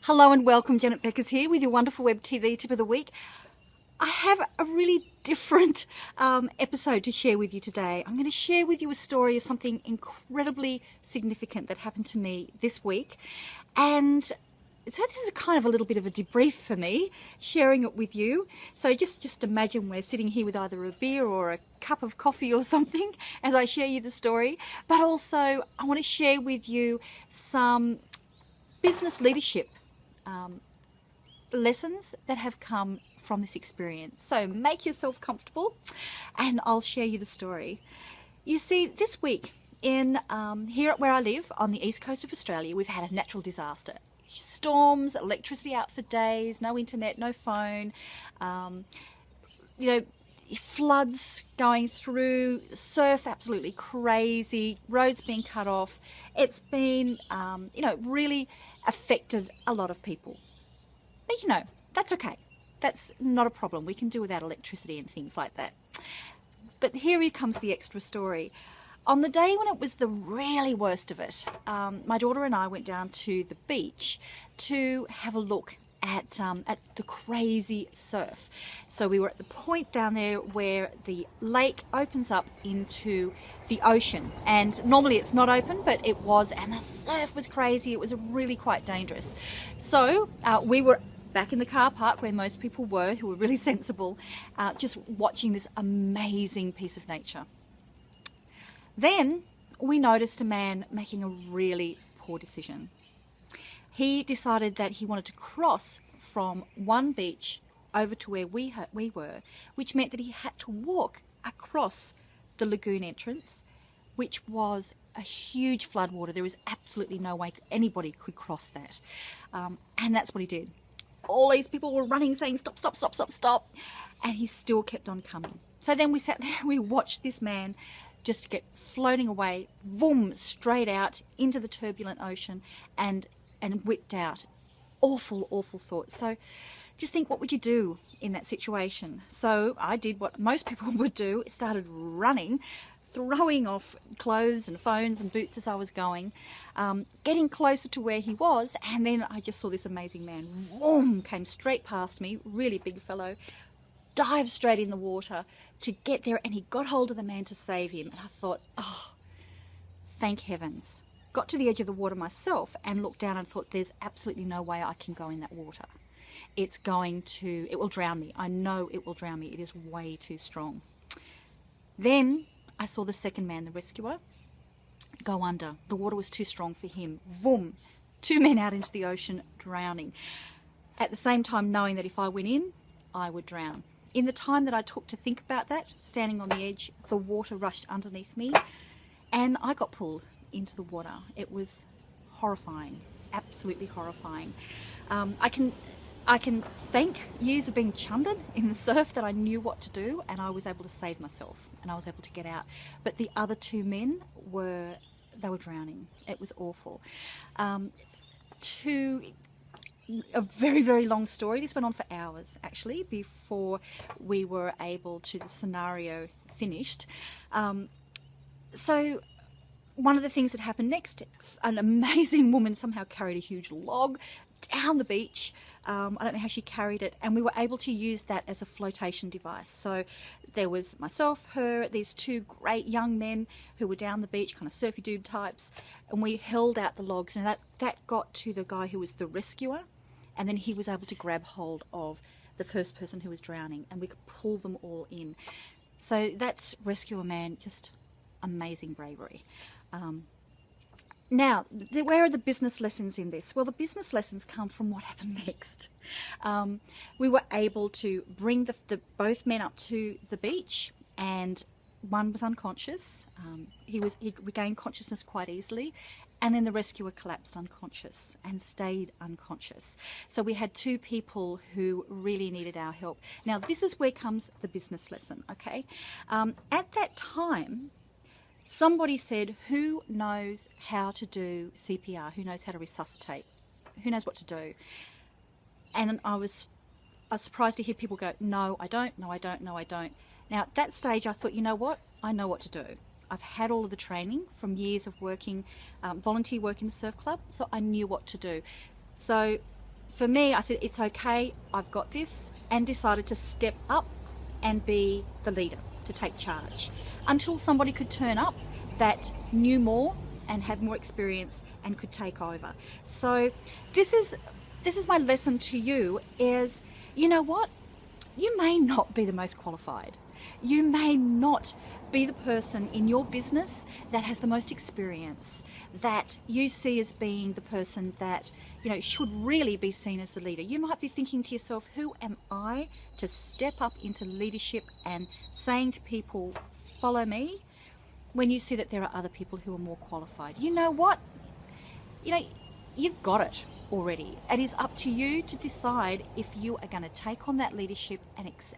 Hello and welcome, Janet Beckers here with your wonderful web TV tip of the week. I have a really different episode to share with you today. I'm going to share with you a story of something incredibly significant that happened to me this week. And so this is kind of a little bit of a debrief for me, sharing it with you. So just imagine we're sitting here with either a beer or a cup of coffee or something as I share you the story. But also I want to share with you some business leadership lessons that have come from this experience. So make yourself comfortable and I'll share you the story. You see, this week in here where I live on the east coast of Australia, we've had a natural disaster. Storms, electricity out for days, no internet, no phone, floods going through, surf absolutely crazy, roads being cut off. It's been, really affected a lot of people. But that's okay. That's not a problem. We can do without electricity and things like that. But here comes the extra story. On the day when it was the really worst of it, my daughter and I went down to the beach to have a look at the crazy surf. So we were at the point down there where the lake opens up into the ocean, and normally it's not open, but it was, and the surf was crazy. It was really quite dangerous. So we were back in the car park where most people were, who were really sensible, just watching this amazing piece of nature. Then we noticed a man making a really poor decision. He decided that he wanted to cross from one beach over to where we were, which meant that he had to walk across the lagoon entrance, which was a huge floodwater. There was absolutely no way anybody could cross that. And that's what he did. All these people were running, saying, stop, stop, stop, stop, stop. And he still kept on coming. So then we sat there and we watched this man just get floating away, boom, straight out into the turbulent ocean and whipped out. Awful, awful thoughts. So just think, what would you do in that situation? So I did what most people would do. Started running, throwing off clothes and phones and boots as I was going, getting closer to where he was, and then I just saw this amazing man, boom, came straight past me, really big fellow, dived straight in the water to get there, and he got hold of the man to save him. And I thought, oh, thank heavens. Got to the edge of the water myself and looked down and thought, there's absolutely no way I can go in that water. It will drown me. I know it will drown me. It is way too strong. Then I saw the second man, the rescuer, go under. The water was too strong for him. Vroom, 2 men out into the ocean, drowning. At the same time, knowing that if I went in, I would drown. In the time that I took to think about that, standing on the edge, the water rushed underneath me and I got pulled into the water. It was horrifying, absolutely horrifying. I can thank years of being chundered in the surf that I knew what to do, and I was able to save myself and I was able to get out. But the other 2 men were drowning. It was awful. A very, very long story. This went on for hours actually before we were able to, the scenario finished. So one of the things that happened next, an amazing woman somehow carried a huge log down the beach. I don't know how she carried it, and we were able to use that as a flotation device. So there was myself, her, these 2 great young men who were down the beach, kind of surfy dude types, and we held out the logs, and that got to the guy who was the rescuer, and then he was able to grab hold of the first person who was drowning, and we could pull them all in. So that's rescuer man, just amazing bravery. Now, where are the business lessons in this? Well, the business lessons come from what happened next. We were able to bring both men up to the beach, and one was unconscious. He regained consciousness quite easily, and then the rescuer collapsed unconscious and stayed unconscious. So we had 2 people who really needed our help. Now, this is where comes the business lesson, okay? At that time, somebody said, who knows how to do CPR? Who knows how to resuscitate? Who knows what to do? And I was surprised to hear people go, no, I don't, no, I don't, no, I don't. Now, at that stage, I thought, you know what? I know what to do. I've had all of the training from years of working, volunteer work in the surf club, so I knew what to do. So for me, I said, it's okay, I've got this, and decided to step up and be the leader, to take charge, until somebody could turn up that knew more and had more experience and could take over. So this is my lesson to you is, you know what? You may not be the most qualified. You may not be the person in your business that has the most experience, that you see as being the person that, you know, should really be seen as the leader. You might be thinking to yourself, who am I to step up into leadership and saying to people, follow me, when you see that there are other people who are more qualified? You know what? You know, you've got it already. It is up to you to decide if you are going to take on that leadership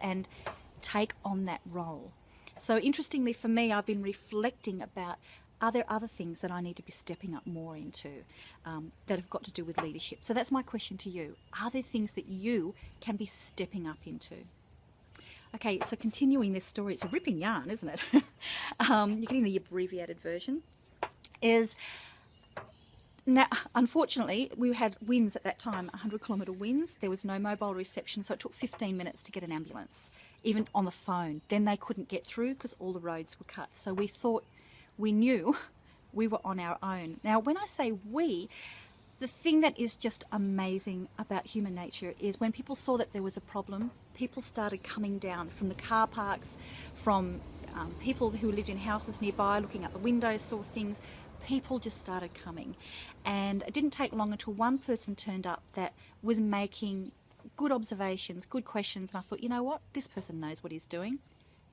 and take on that role. So interestingly for me, I've been reflecting about are there other things that I need to be stepping up more into that have got to do with leadership? So that's my question to you. Are there things that you can be stepping up into? Okay, so continuing this story, it's a ripping yarn, isn't it? You're getting the abbreviated version. Now, unfortunately, we had winds at that time, 100-kilometre winds. There was no mobile reception, so it took 15 minutes to get an ambulance, even on the phone. Then they couldn't get through because all the roads were cut. So we knew we were on our own. Now, when I say we, the thing that is just amazing about human nature is when people saw that there was a problem, people started coming down from the car parks, from people who lived in houses nearby, looking out the windows, saw things. People just started coming, and it didn't take long until one person turned up that was making good observations, good questions, and I thought, you know what, this person knows what he's doing.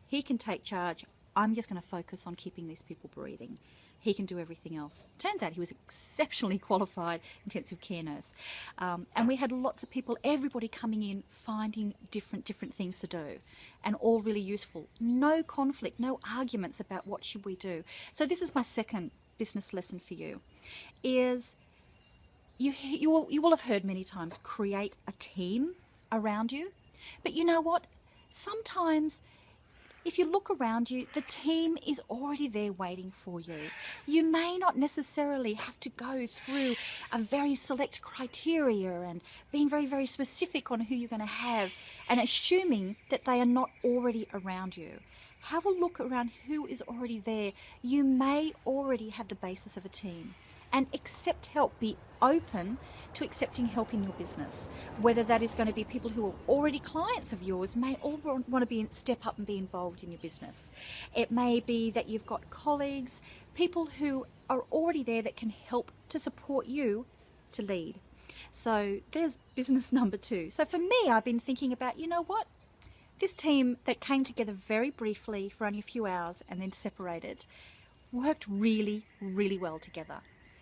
He can take charge. I'm just going to focus on keeping these people breathing. He can do everything else. Turns out he was exceptionally qualified intensive care nurse, and we had lots of people, everybody coming in, finding different things to do, and all really useful. No conflict, no arguments about what should we do. So this is my second business lesson for you, is you will have heard many times, create a team around you. But you know what? Sometimes if you look around you, the team is already there waiting for you. You may not necessarily have to go through a very select criteria and being very, very specific on who you're going to have and assuming that they are not already around you. Have a look around who is already there. You may already have the basis of a team, and accept help. Be open to accepting help in your business. Whether that is going to be people who are already clients of yours may all want to step up and be involved in your business. It may be that you've got colleagues, people who are already there that can help to support you to lead. So there's business number 2. So for me, I've been thinking about, you know what? This team that came together very briefly for only a few hours and then separated worked really, really well together.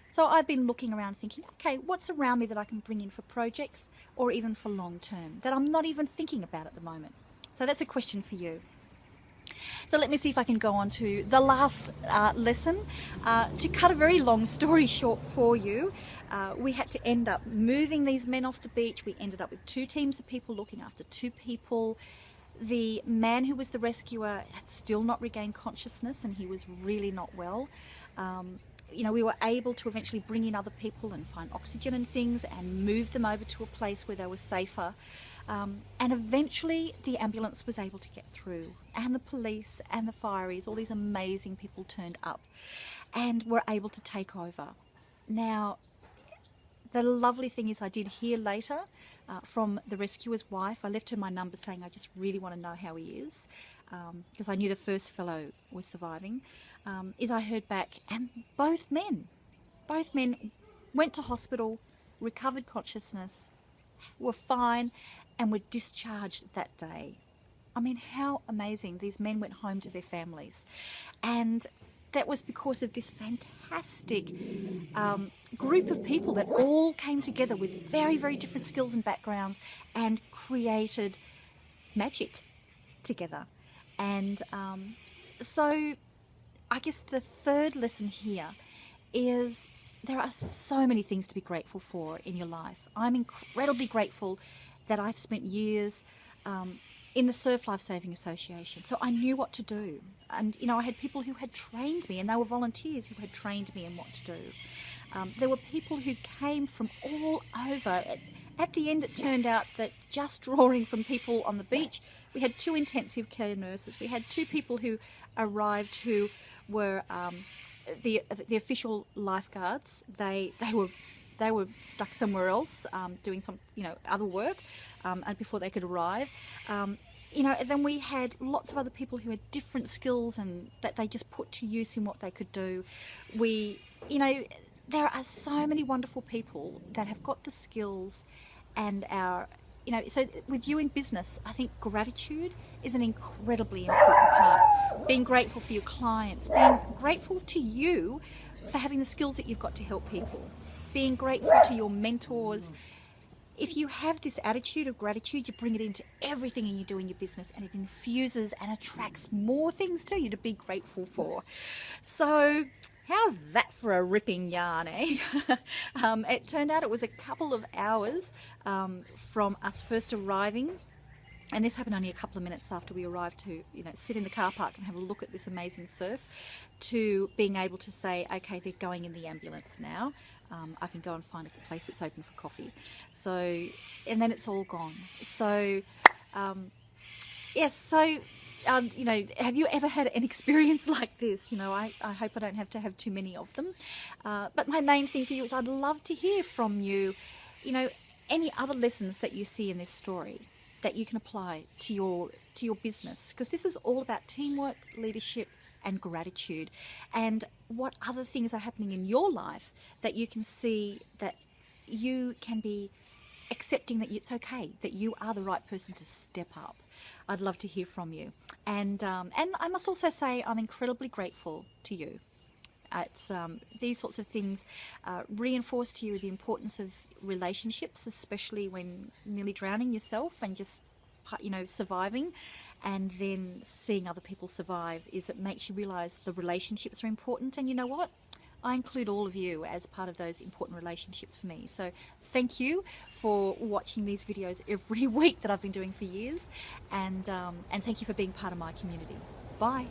So I've been looking around thinking, okay, what's around me that I can bring in for projects or even for long term that I'm not even thinking about at the moment? So that's a question for you. So let me see if I can go on to the last lesson. To cut a very long story short for you, we had to end up moving these men off the beach. We ended up with 2 teams of people looking after 2 people. The man who was the rescuer had still not regained consciousness, and he was really not well. You know, we were able to eventually bring in other people and find oxygen and things and move them over to a place where they were safer. And eventually the ambulance was able to get through, and the police and the fireys, all these amazing people turned up and were able to take over. Now, the lovely thing is I did hear later from the rescuer's wife. I left her my number saying I just really want to know how he is, because I knew the first fellow was surviving. Is I heard back, and both men went to hospital, recovered consciousness, were fine, and were discharged that day. I mean, how amazing. These men went home to their families, and that was because of this fantastic group of people that all came together with very, very different skills and backgrounds and created magic together. And so I guess the third lesson here is there are so many things to be grateful for in your life. I'm incredibly grateful that I've spent years in the Surf Life Saving Association, so I knew what to do. And, you know, I had people who had trained me, and they were volunteers who had trained me in what to do. There were people who came from all over, At the end, it turned out that just drawing from people on the beach, we had 2 intensive care nurses. We had 2 people who arrived who were the official lifeguards. They were stuck somewhere else doing some other work, and before they could arrive. And then we had lots of other people who had different skills and that they just put to use in what they could do. There are so many wonderful people that have got the skills and so with you in business, I think gratitude is an incredibly important part. Being grateful for your clients, being grateful to you for having the skills that you've got to help people, being grateful to your mentors. If you have this attitude of gratitude, you bring it into everything you do in your business, and it infuses and attracts more things to you to be grateful for. So how's that for a ripping yarn, eh? It turned out it was a couple of hours from us first arriving, and this happened only a couple of minutes after we arrived, to sit in the car park and have a look at this amazing surf, to being able to say, okay, they're going in the ambulance now. I can go and find a place that's open for coffee. So, and then it's all gone. So, yes. Have you ever had an experience like this? I hope I don't have to have too many of them. But my main thing for you is I'd love to hear from you, any other lessons that you see in this story that you can apply to your business, because this is all about teamwork, leadership, and gratitude. And what other things are happening in your life that you can see that you can be accepting that it's okay, that you are the right person to step up. I'd love to hear from you. And I must also say I'm incredibly grateful to you. It's these sorts of things reinforce to you the importance of relationships, especially when nearly drowning yourself and just surviving, and then seeing other people survive. It makes you realize the relationships are important. And you know what? I include all of you as part of those important relationships for me. So thank you for watching these videos every week that I've been doing for years, and thank you for being part of my community. Bye.